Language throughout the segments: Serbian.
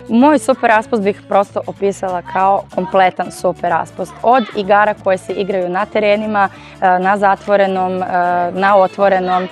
Moj super raspust bih prosto opisala kao kompletan super raspust. Od igara koje se igraju na terenima, na zatvorenom, na otvorenom,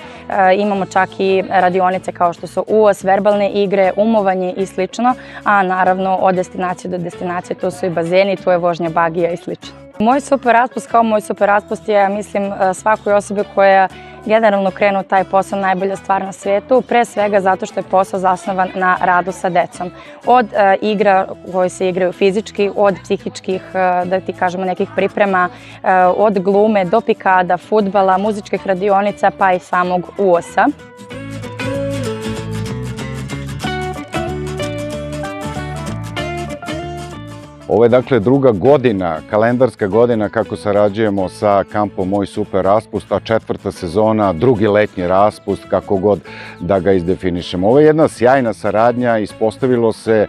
imamo čak i radionice kao što su UOS, verbalne igre, umovanje i slično, a naravno od destinacije do destinacije tu su i bazeni, tu je vožnja bagija i slično. Moj super raspust kao moj super raspust je, mislim, svakoj osobi koja generalno krenu taj posao najbolja stvar na svijetu, pre svega zato što je posao zasnovan na radu sa decom. Od igra koje se igraju fizički, od psihičkih, da ti kažemo, nekih priprema, od glume do pikada, fudbala, muzičkih radionica pa i samog UOS-a. Ovo je dakle druga godina, kalendarska godina kako sarađujemo sa kampom Moj super raspust, a četvrta sezona, drugi letnji raspust, kako god da ga izdefinišemo. Ovo je jedna sjajna saradnja, ispostavilo se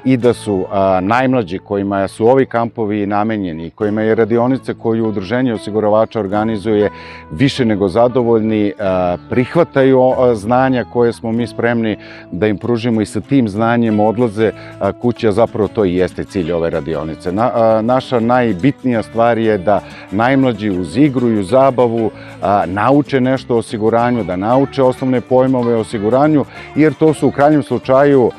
i da su najmlađi kojima su ovi kampovi namenjeni, kojima je radionice koju Udruženje osiguravača organizuje više nego zadovoljni, prihvataju znanja koje smo mi spremni da im pružimo i sa tim znanjem odlaze kući, a zapravo to i jeste cilj ove radionice. Naša najbitnija stvar je da najmlađi uz igru i uz zabavu nauče nešto o osiguranju, da nauče osnovne pojmove o osiguranju, jer to su u krajnjem slučaju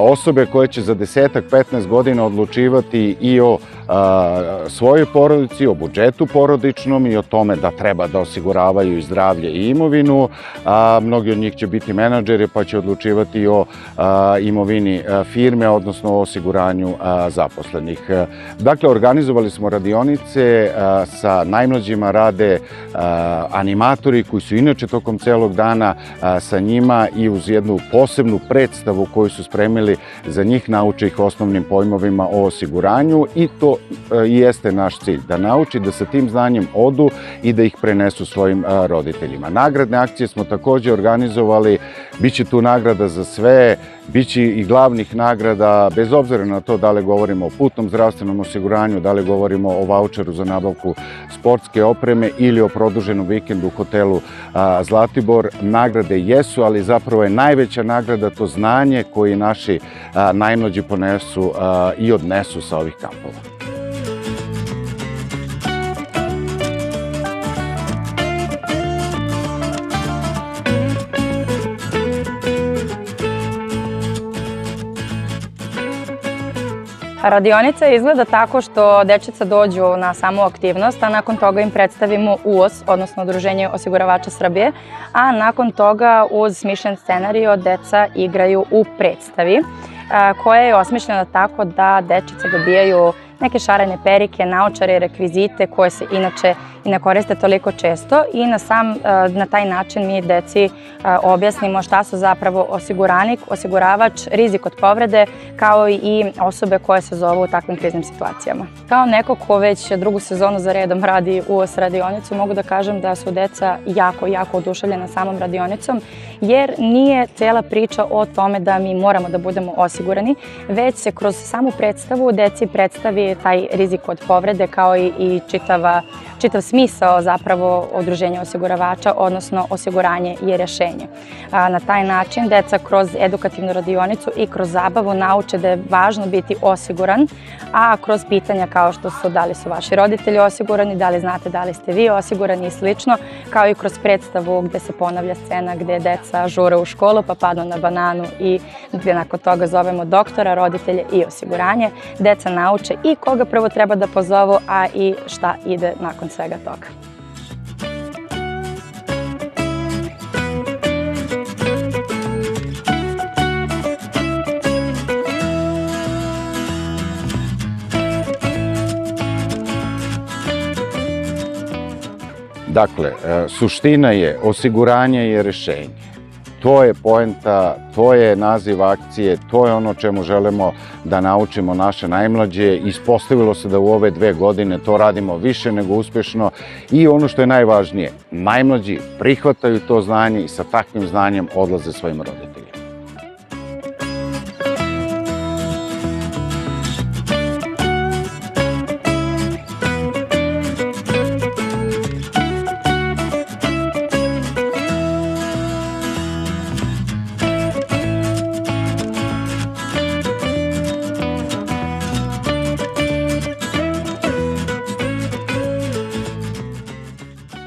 osobe koje će za 10-15 godina odlučivati i o svojoj porodici, o budžetu porodičnom i o tome da treba da osiguravaju i zdravlje i imovinu. Mnogi od njih će biti menadžeri pa će odlučivati o imovini firme, odnosno o osiguranju zaposlenih. Dakle, organizovali smo radionice, sa najmlađima rade animatori koji su inače tokom celog dana sa njima i uz jednu posebnu predstavu koju su spremili za njih, nauče ih osnovnim pojmovima o osiguranju i to i jeste naš cilj, da nauči da sa tim znanjem odu i da ih prenesu svojim roditeljima. Nagradne akcije smo takođe organizovali, biće tu nagrada za sve, biće i glavnih nagrada, bez obzira na to da li govorimo o putnom zdravstvenom osiguranju, da li govorimo o vaučeru za nabavku sportske opreme ili o produženom vikendu u hotelu Zlatibor. Nagrade jesu, ali zapravo je najveća nagrada to znanje koje naši najmlađi ponesu i odnesu sa ovih kampova. Radionica izgleda tako što dečica dođu na samu aktivnost, a nakon toga im predstavimo UOS, odnosno Udruženje osiguravača Srbije, a nakon toga uz smišljen scenario deca igraju u predstavi koja je osmišljena tako da dečice dobijaju neke šarene perike, naočare i rekvizite koje se inače i ne koriste toliko često i na taj način mi deci objasnimo šta su zapravo osiguranik, osiguravač, rizik od povrede, kao i osobe koje se zovu u takvim kriznim situacijama. Kao neko ko već drugu sezonu za redom radi UOS radionicu, mogu da kažem da su deca jako oduševljena samom radionicom, jer nije cela priča o tome da mi moramo da budemo osigurani, već se kroz samu predstavu deci predstavi taj rizik od povrede kao i čitav smisao zapravo udruženja osiguravača, odnosno osiguranje je rešenje. Na taj način deca kroz edukativnu radionicu i kroz zabavu nauče da je važno biti osiguran, a kroz pitanja kao što su da li su vaši roditelji osigurani, da li znate da li ste vi osigurani i slično, kao i kroz predstavu gde se ponavlja scena gde deca žure u školu pa padnu na bananu i gde nakon toga zovemo doktora, roditelje i osiguranje. Deca nauče i koga prvo treba da pozovu, a i šta ide nakon svega toga. Dakle, suština je osiguranje je rešenje. To je poenta, to je naziv akcije, to je ono čemu želimo da naučimo naše najmlađe. Ispostavilo se da u ove 2 godine to radimo više nego uspešno i ono što je najvažnije, najmlađi prihvataju to znanje i sa takvim znanjem odlaze svojim roditeljima.